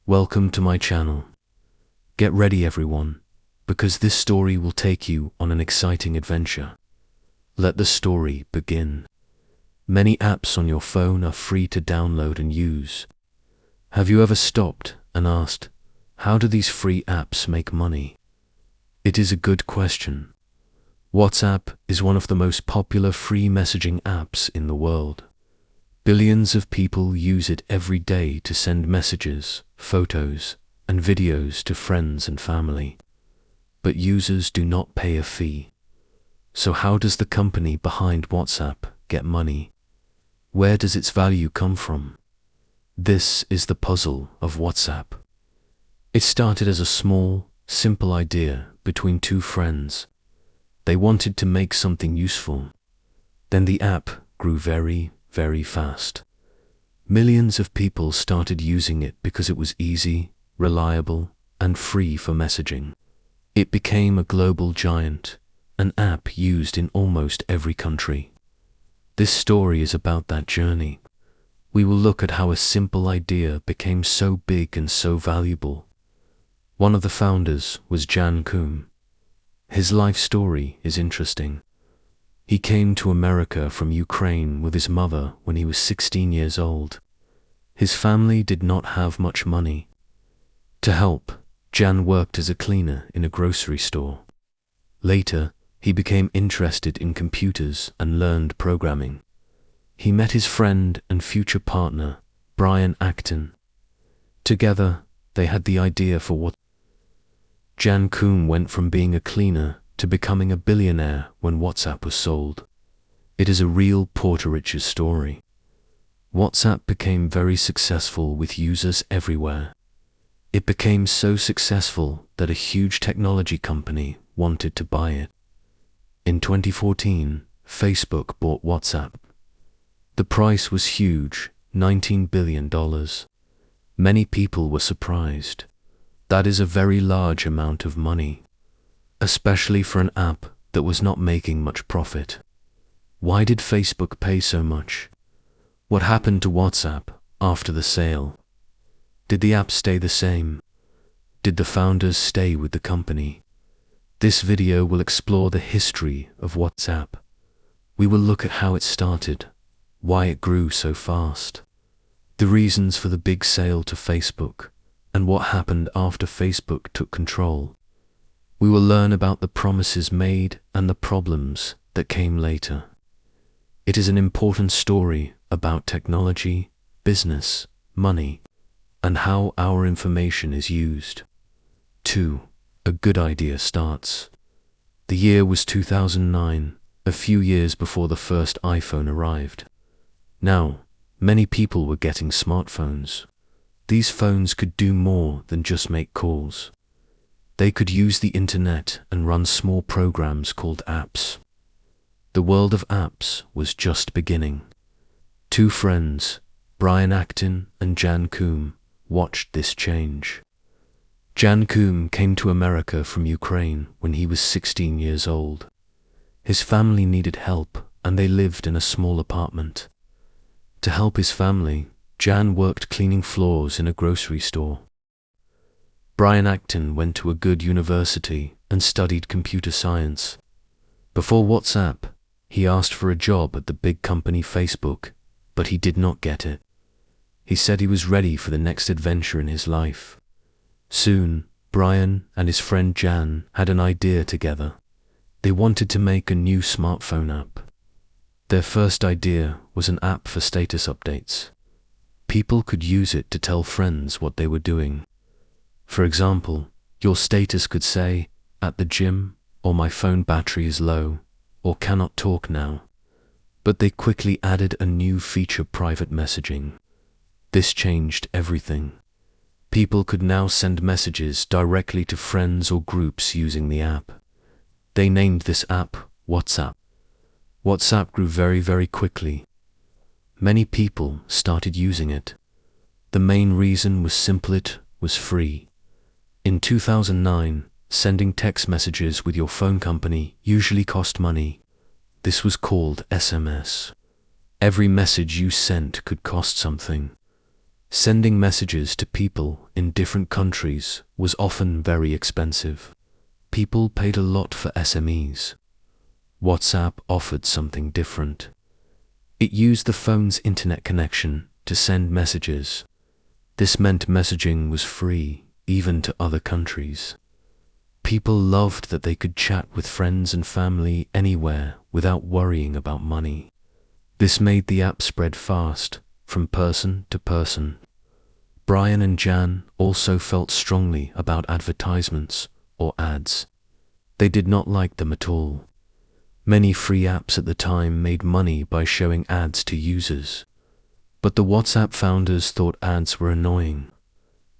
Welcome to my channel. Get ready everyone, because this story will take you on an exciting adventure. Let the story begin. Many apps on your phone are free to download and use. Have you ever stopped and asked, how do these free apps make money? It is a good question. WhatsApp is one of the most popular free messaging apps in the world. Billions of people use it every day to send messages, photos, and videos to friends and family. But users do not pay a fee. So how does the company behind WhatsApp get money? Where does its value come from? This is the puzzle of WhatsApp. It started as a small, simple idea between two friends. They wanted to make something useful. Then the app grew very fast. Millions of people started using it because it was easy, reliable, and free for messaging. It became a global giant, an app used in almost every country. This story is about that journey. We will look at how a simple idea became so big and so valuable. One of the founders was Jaed. His life story is interesting. He came to America from Ukraine with his mother when he was 16 years old. His family did not have much money. To help, Jaed worked as a cleaner in a grocery store. Later, he became interested in computers and learned programming. He met his friend and future partner, Brian Acton. Together, they had the idea for what Jaed went from being a cleaner to becoming a billionaire when WhatsApp was sold. It is a real Porter Rich's story. WhatsApp became very successful with users everywhere. It became so successful that a huge technology company wanted to buy it. In 2014, Facebook bought WhatsApp. The price was huge, $19 billion. Many people were surprised. That is a very large amount of money, especially for an app that was not making much profit. Why did Facebook pay so much? What happened to WhatsApp after the sale? Did the app stay the same? Did the founders stay with the company? This video will explore the history of WhatsApp. We will look at how it started, why it grew so fast, the reasons for the big sale to Facebook, and what happened after Facebook took control. We will learn about the promises made and the problems that came later. It is an important story about technology, business, money, and how our information is used. 2. A good idea starts. The year was 2009, a few years before the first iPhone arrived. Now, many people were getting smartphones. These phones could do more than just make calls. They could use the internet and run small programs called apps. The world of apps was just beginning. Two friends, Brian Acton and Jaed, watched this change. Jaed came to America from Ukraine when he was 16 years old. His family needed help and they lived in a small apartment. To help his family, Jaed worked cleaning floors in a grocery store. Brian Acton went to a good university and studied computer science. Before WhatsApp, he asked for a job at the big company Facebook, but he did not get it. He said he was ready for the next adventure in his life. Soon, Brian and his friend Jaed had an idea together. They wanted to make a new smartphone app. Their first idea was an app for status updates. People could use it to tell friends what they were doing. For example, your status could say, at the gym, or my phone battery is low, or cannot talk now. But they quickly added a new feature, private messaging. This changed everything. People could now send messages directly to friends or groups using the app. They named this app WhatsApp. WhatsApp grew very quickly. Many people started using it. The main reason was simple: it was free. In 2009, sending text messages with your phone company usually cost money. This was called SMS. Every message you sent could cost something. Sending messages to people in different countries was often very expensive. People paid a lot for SMEs. WhatsApp offered something different. It used the phone's internet connection to send messages. This meant messaging was free, even to other countries. People loved that they could chat with friends and family anywhere without worrying about money. This made the app spread fast, from person to person. Brian and Jan also felt strongly about advertisements or ads. They did not like them at all. Many free apps at the time made money by showing ads to users. But the WhatsApp founders thought ads were annoying.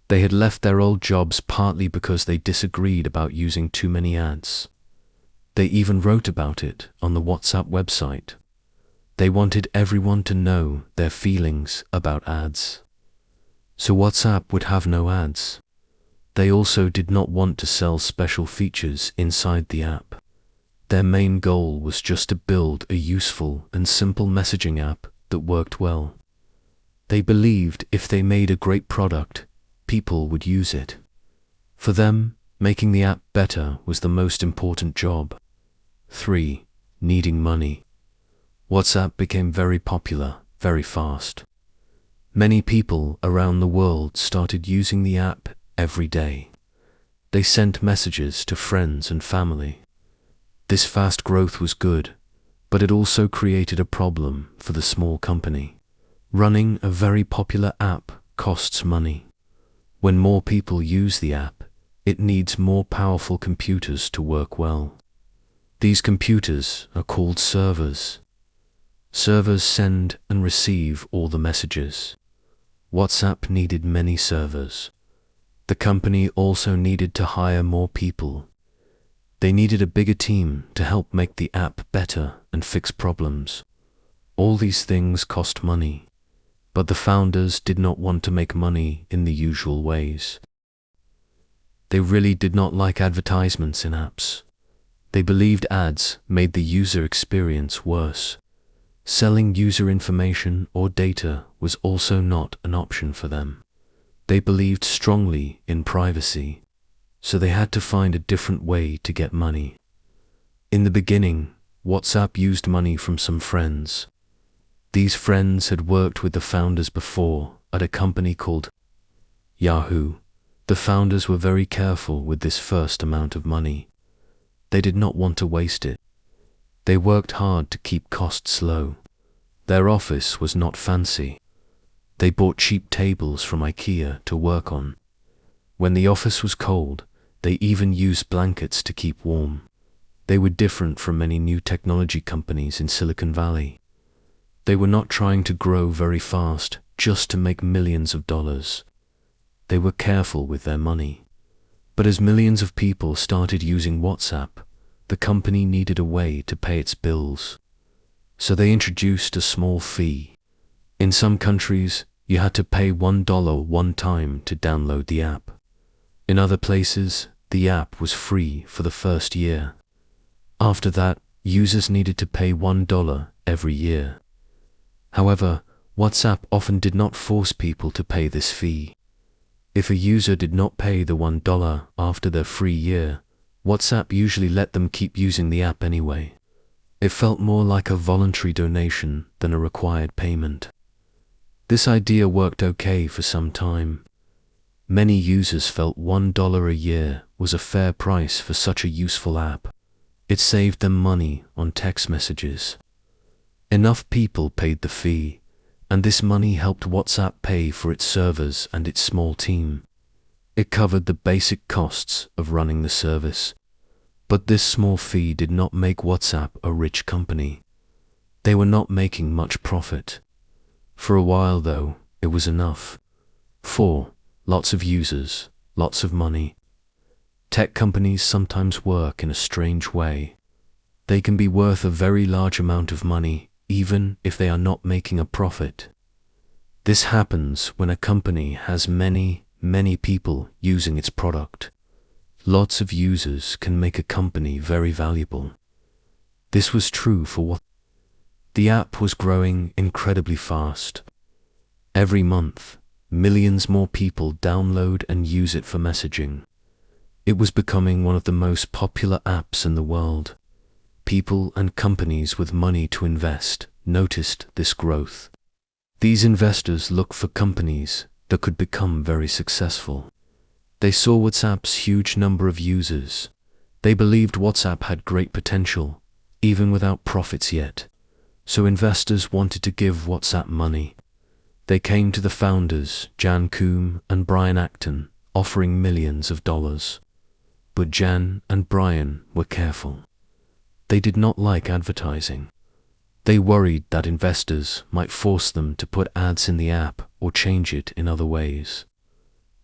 They had left their old jobs partly because they disagreed about using too many ads. They even wrote about it on the WhatsApp website. They wanted everyone to know their feelings about ads. So WhatsApp would have no ads. They also did not want to sell special features inside the app. Their main goal was just to build a useful and simple messaging app that worked well. They believed if they made a great product, people would use it. For them, making the app better was the most important job. 3. Needing money. WhatsApp became very popular very fast. Many people around the world started using the app every day. They sent messages to friends and family. This fast growth was good, but it also created a problem for the small company. Running a very popular app costs money. When more people use the app, it needs more powerful computers to work well. These computers are called servers. Servers send and receive all the messages. WhatsApp needed many servers. The company also needed to hire more people. They needed a bigger team to help make the app better and fix problems. All these things cost money, but the founders did not want to make money in the usual ways. They really did not like advertisements in apps. They believed ads made the user experience worse. Selling user information or data was also not an option for them. They believed strongly in privacy, so they had to find a different way to get money. In the beginning, WhatsApp used money from some friends. These friends had worked with the founders before at a company called Yahoo. The founders were very careful with this first amount of money. They did not want to waste it. They worked hard to keep costs low. Their office was not fancy. They bought cheap tables from IKEA to work on. When the office was cold, they even used blankets to keep warm. They were different from many new technology companies in Silicon Valley. They were not trying to grow very fast just to make millions of dollars. They were careful with their money. But as millions of people started using WhatsApp, the company needed a way to pay its bills. So they introduced a small fee. In some countries, you had to pay $1 one time to download the app. In other places, the app was free for the first year. After that, users needed to pay $1 every year. However, WhatsApp often did not force people to pay this fee. If a user did not pay the $1 after their free year, WhatsApp usually let them keep using the app anyway. It felt more like a voluntary donation than a required payment. This idea worked okay for some time. Many users felt $1 a year was a fair price for such a useful app. It saved them money on text messages. Enough people paid the fee, and this money helped WhatsApp pay for its servers and its small team. It covered the basic costs of running the service. But this small fee did not make WhatsApp a rich company. They were not making much profit. For a while, though, it was enough. 4. Lots of users, lots of money. Tech companies sometimes work in a strange way. They can be worth a very large amount of money, even if they are not making a profit. This happens when a company has many people using its product. Lots of users can make a company very valuable. This was true for what? The app was growing incredibly fast. Every month, millions more people download and use it for messaging. It was becoming one of the most popular apps in the world. People and companies with money to invest noticed this growth. These investors looked for companies that could become very successful. They saw WhatsApp's huge number of users. They believed WhatsApp had great potential, even without profits yet. So investors wanted to give WhatsApp money. They came to the founders, Jan Koum and Brian Acton, offering millions of dollars. But Jan and Brian were careful. They did not like advertising. They worried that investors might force them to put ads in the app or change it in other ways.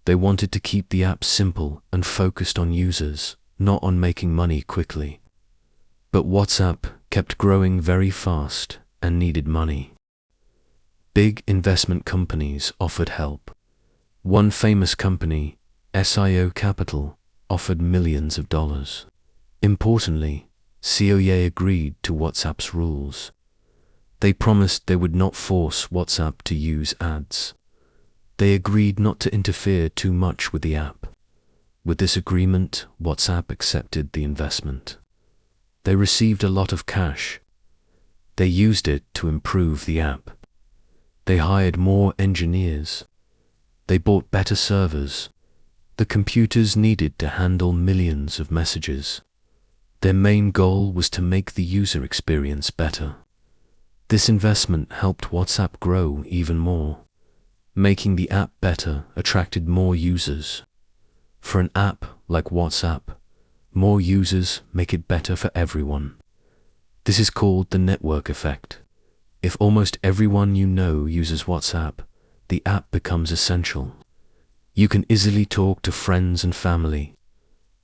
They wanted to keep the app simple and focused on users, not on making money quickly. But WhatsApp kept growing very fast and needed money. Big investment companies offered help. One famous company, SIO Capital, offered millions of dollars. Importantly, COE agreed to WhatsApp's rules. They promised they would not force WhatsApp to use ads. They agreed not to interfere too much with the app. With this agreement, WhatsApp accepted the investment. They received a lot of cash. They used it to improve the app. They hired more engineers. They bought better servers. The computers needed to handle millions of messages. Their main goal was to make the user experience better. This investment helped WhatsApp grow even more. Making the app better attracted more users. For an app like WhatsApp, more users make it better for everyone. This is called the network effect. If almost everyone you know uses WhatsApp, the app becomes essential. You can easily talk to friends and family.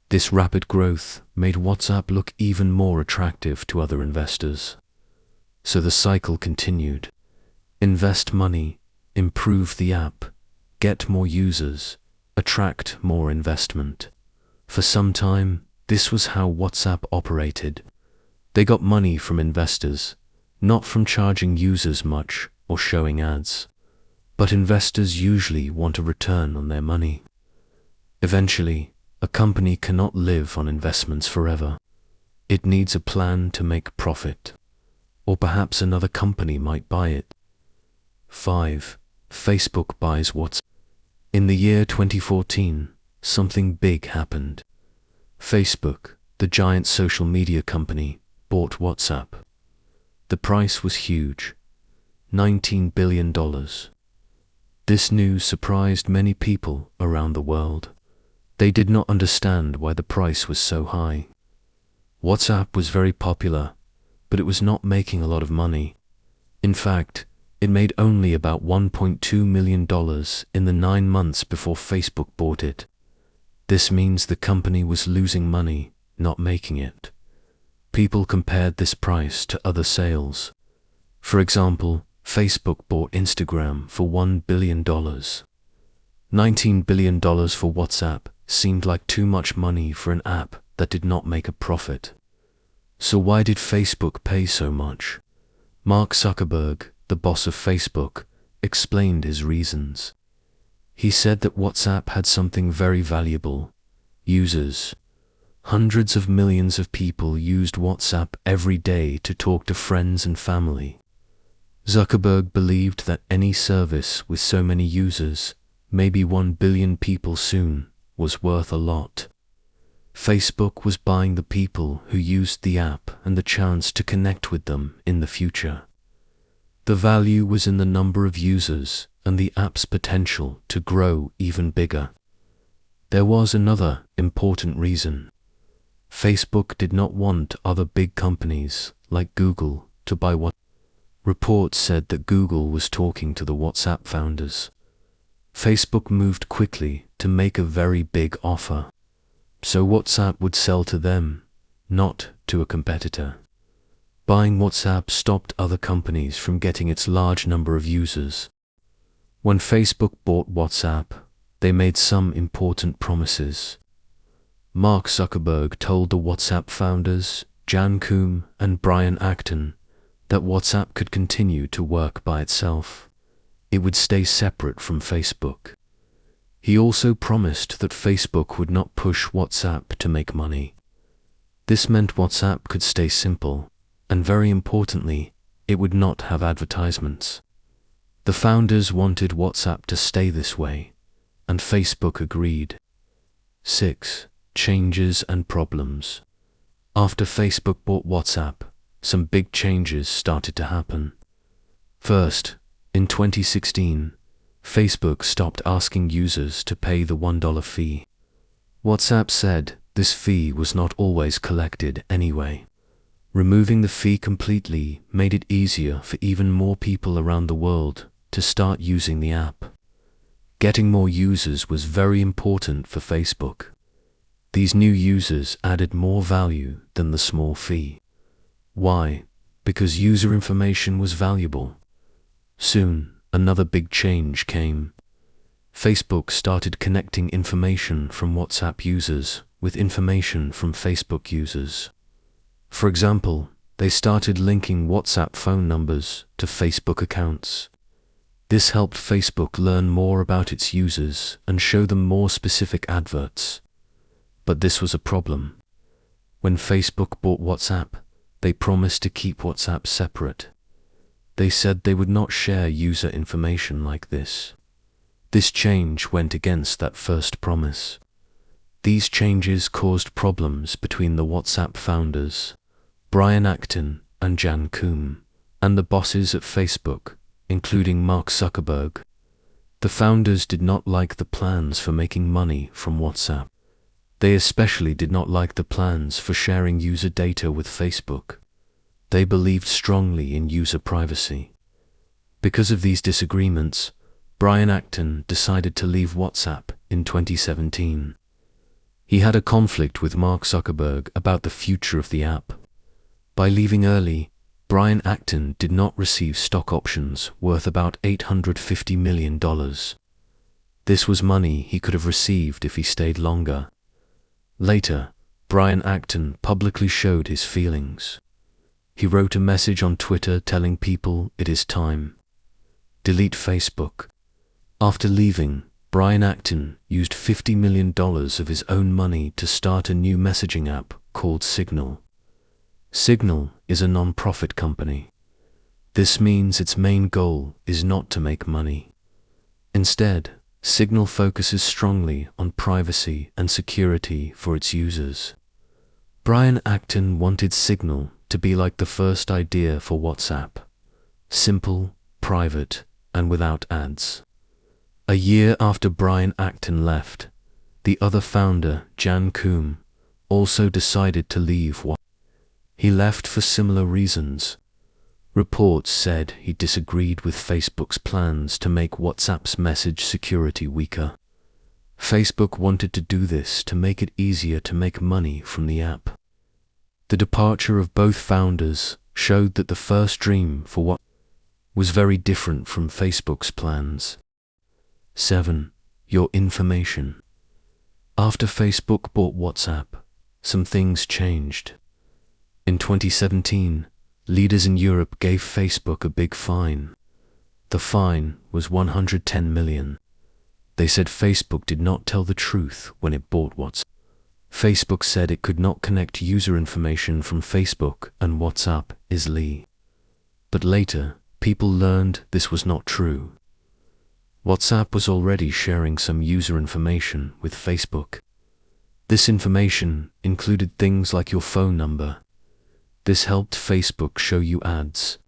This rapid growth made WhatsApp look even more attractive to other investors. So the cycle continued. Invest money, improve the app, get more users, attract more investment. For some time, this was how WhatsApp operated. They got money from investors, not from charging users much or showing ads. But investors usually want a return on their money. Eventually, a company cannot live on investments forever. It needs a plan to make profit. Or perhaps another company might buy it. 5. Facebook buys WhatsApp. In the year 2014, something big happened. Facebook, the giant social media company, bought WhatsApp. The price was huge, $19 billion. This news surprised many people around the world. They did not understand why the price was so high. WhatsApp was very popular, but it was not making a lot of money. In fact, it made only about $1.2 million in the 9 months before Facebook bought it. This means the company was losing money, not making it. People compared this price to other sales. For example, Facebook bought Instagram for $1 billion. $19 billion for WhatsApp seemed like too much money for an app that did not make a profit. So why did Facebook pay so much? Mark Zuckerberg, the boss of Facebook, explained his reasons. He said that WhatsApp had something very valuable: users. Hundreds of millions of people used WhatsApp every day to talk to friends and family. Zuckerberg believed that any service with so many users, maybe 1 billion people soon, was worth a lot. Facebook was buying the people who used the app and the chance to connect with them in the future. The value was in the number of users and the app's potential to grow even bigger. There was another important reason. Facebook did not want other big companies like Google to buy WhatsApp. Reports said that Google was talking to the WhatsApp founders. Facebook moved quickly to make a very big offer, so WhatsApp would sell to them, not to a competitor. Buying WhatsApp stopped other companies from getting its large number of users. When Facebook bought WhatsApp, they made some important promises. Mark Zuckerberg told the WhatsApp founders, Jan Koum and Brian Acton, that WhatsApp could continue to work by itself. it would stay separate from Facebook. He also promised that Facebook would not push WhatsApp to make money. This meant WhatsApp could stay simple, and very importantly, it would not have advertisements. The founders wanted WhatsApp to stay this way, and Facebook agreed. 6. Changes and problems. After Facebook bought WhatsApp, some big changes started to happen. First, in 2016, Facebook stopped asking users to pay the $1 fee. WhatsApp said this fee was not always collected anyway. Removing the fee completely made it easier for even more people around the world to start using the app. Getting more users was very important for Facebook. These new users added more value than the small fee. Why? Because user information was valuable. Soon, another big change came. Facebook started connecting information from WhatsApp users with information from Facebook users. For example, they started linking WhatsApp phone numbers to Facebook accounts. This helped Facebook learn more about its users and show them more specific adverts. But this was a problem. When Facebook bought WhatsApp, they promised to keep WhatsApp separate. They said they would not share user information like this. This change went against that first promise. These changes caused problems between the WhatsApp founders, Brian Acton and Jan Koum, and the bosses at Facebook, including Mark Zuckerberg. The founders did not like the plans for making money from WhatsApp. They especially did not like the plans for sharing user data with Facebook. They believed strongly in user privacy. Because of these disagreements, Brian Acton decided to leave WhatsApp in 2017. He had a conflict with Mark Zuckerberg about the future of the app. By leaving early, Brian Acton did not receive stock options worth about $850 million. This was money he could have received if he stayed longer. Later, Brian Acton publicly showed his feelings. He wrote a message on Twitter telling people it is time. Delete Facebook. After leaving, Brian Acton used $50 million of his own money to start a new messaging app called Signal. Signal is a non-profit company. This means its main goal is not to make money. Instead, Signal focuses strongly on privacy and security for its users. Brian Acton wanted Signal to be like the first idea for WhatsApp: simple, private, and without ads. A year after Brian Acton left, the other founder, Jan Koum, also decided to leave WhatsApp. He left for similar reasons. Reports said he disagreed with Facebook's plans to make WhatsApp's message security weaker. Facebook wanted to do this to make it easier to make money from the app. The departure of both founders showed that the first dream for WhatsApp was very different from Facebook's plans. 7. Your information. After Facebook bought WhatsApp, some things changed. In 2017, leaders in Europe gave Facebook a big fine. The fine was $110 million. They said Facebook did not tell the truth when it bought WhatsApp. Facebook said it could not connect user information from Facebook and WhatsApp easily. But later, people learned this was not true. WhatsApp was already sharing some user information with Facebook. This information included things like your phone number. This helped Facebook show you ads.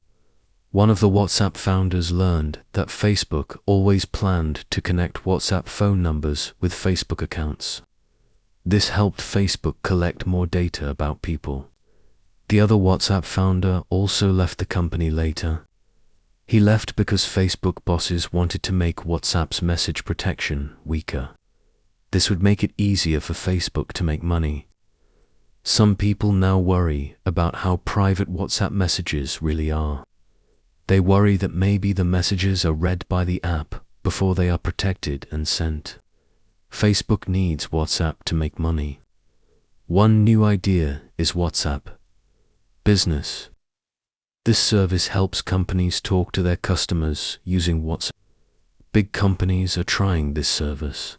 One of the WhatsApp founders learned that Facebook always planned to connect WhatsApp phone numbers with Facebook accounts. This helped Facebook collect more data about people. The other WhatsApp founder also left the company later. He left because Facebook bosses wanted to make WhatsApp's message protection weaker. This would make it easier for Facebook to make money. Some people now worry about how private WhatsApp messages really are. They worry that maybe the messages are read by the app before they are protected and sent. Facebook needs WhatsApp to make money. One new idea is WhatsApp Business. This service helps companies talk to their customers using WhatsApp. Big companies are trying this service.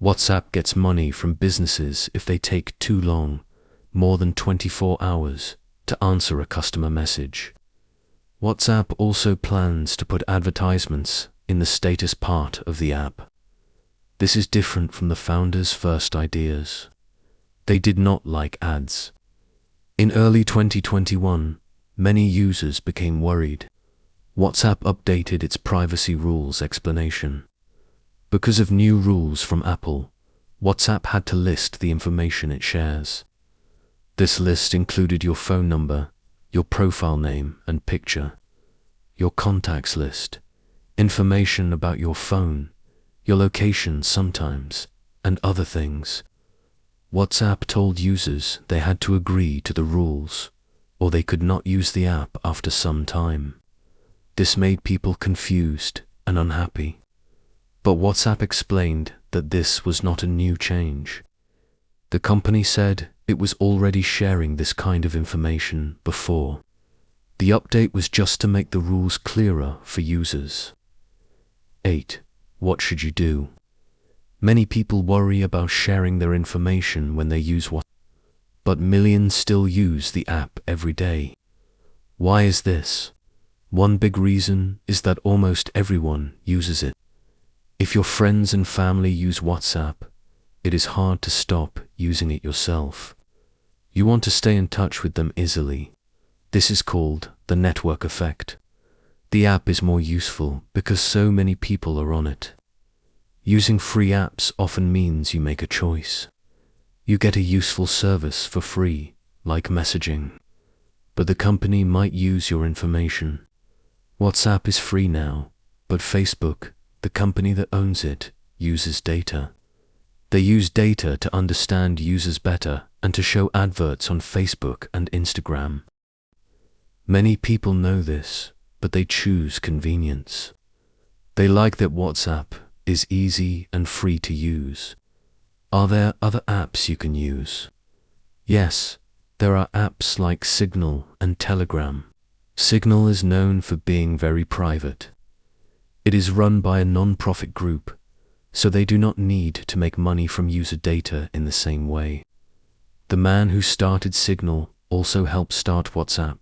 WhatsApp gets money from businesses if they take too long, more than 24 hours, to answer a customer message. WhatsApp also plans to put advertisements in the status part of the app. This is different from the founders' first ideas. They did not like ads. In early 2021, many users became worried. WhatsApp updated its privacy rules explanation. Because of new rules from Apple, WhatsApp had to list the information it shares. This list included your phone number, your profile name and picture, your contacts list, information about your phone, your location sometimes, and other things. WhatsApp told users they had to agree to the rules, or they could not use the app after some time. This made people confused and unhappy. But WhatsApp explained that this was not a new change. The company said it was already sharing this kind of information before. The update was just to make the rules clearer for users. 8. What should you do? Many people worry about sharing their information when they use WhatsApp, but millions still use the app every day. Why is this? One big reason is that almost everyone uses it. If your friends and family use WhatsApp, it is hard to stop using it yourself. You want to stay in touch with them easily. This is called the network effect. The app is more useful because so many people are on it. Using free apps often means you make a choice. You get a useful service for free, like messaging. But the company might use your information. WhatsApp is free now, but Facebook, the company that owns it, uses data. They use data to understand users better and to show adverts on Facebook and Instagram. Many people know this, but they choose convenience. They like that WhatsApp is easy and free to use. Are there other apps you can use? Yes, there are apps like Signal and Telegram. Signal is known for being very private. It is run by a non-profit group, so they do not need to make money from user data in the same way. The man who started Signal also helped start WhatsApp,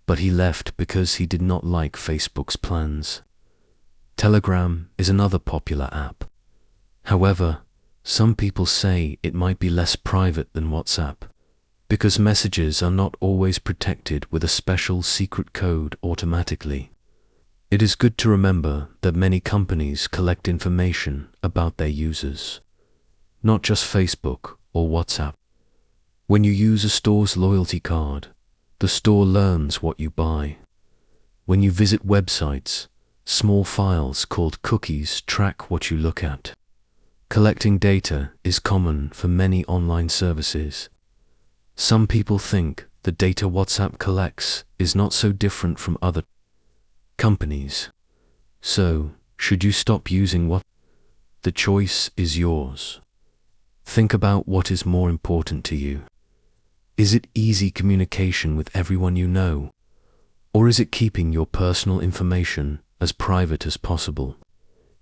but he left because he did not like Facebook's plans. Telegram is another popular app. However, some people say it might be less private than WhatsApp, because messages are not always protected with a special secret code automatically. It is good to remember that many companies collect information about their users, not just Facebook or WhatsApp. When you use a store's loyalty card, the store learns what you buy. When you visit websites, small files called cookies track what you look at. Collecting data is common for many online services. Some people think the data WhatsApp collects is not so different from other companies. So, should you stop using WhatsApp? The choice is yours. Think about what is more important to you. Is it easy communication with everyone you know? Or is it keeping your personal information as private as possible?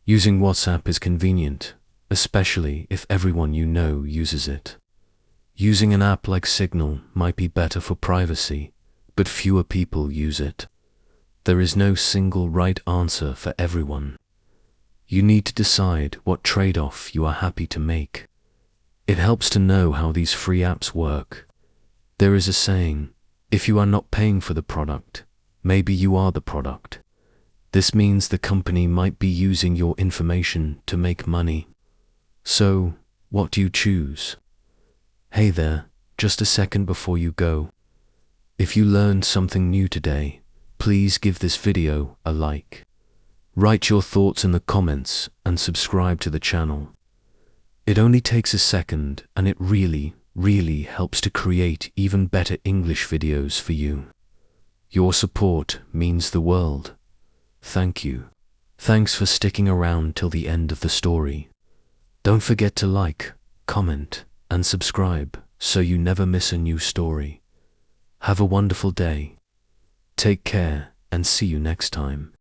Using WhatsApp is convenient, especially if everyone you know uses it. Using an app like Signal might be better for privacy, but fewer people use it. There is no single right answer for everyone. You need to decide what trade-off you are happy to make. It helps to know how these free apps work. There is a saying, if you are not paying for the product, maybe you are the product. This means the company might be using your information to make money. So, what do you choose? Hey there, just a second before you go. If you learned something new today, please give this video a like. Write your thoughts in the comments and subscribe to the channel. It only takes a second and it really helps to create even better English videos for you. Your support means the world. Thank you. Thanks for sticking around till the end of the story. Don't forget to like, comment, and subscribe so you never miss a new story. Have a wonderful day. Take care and see you next time.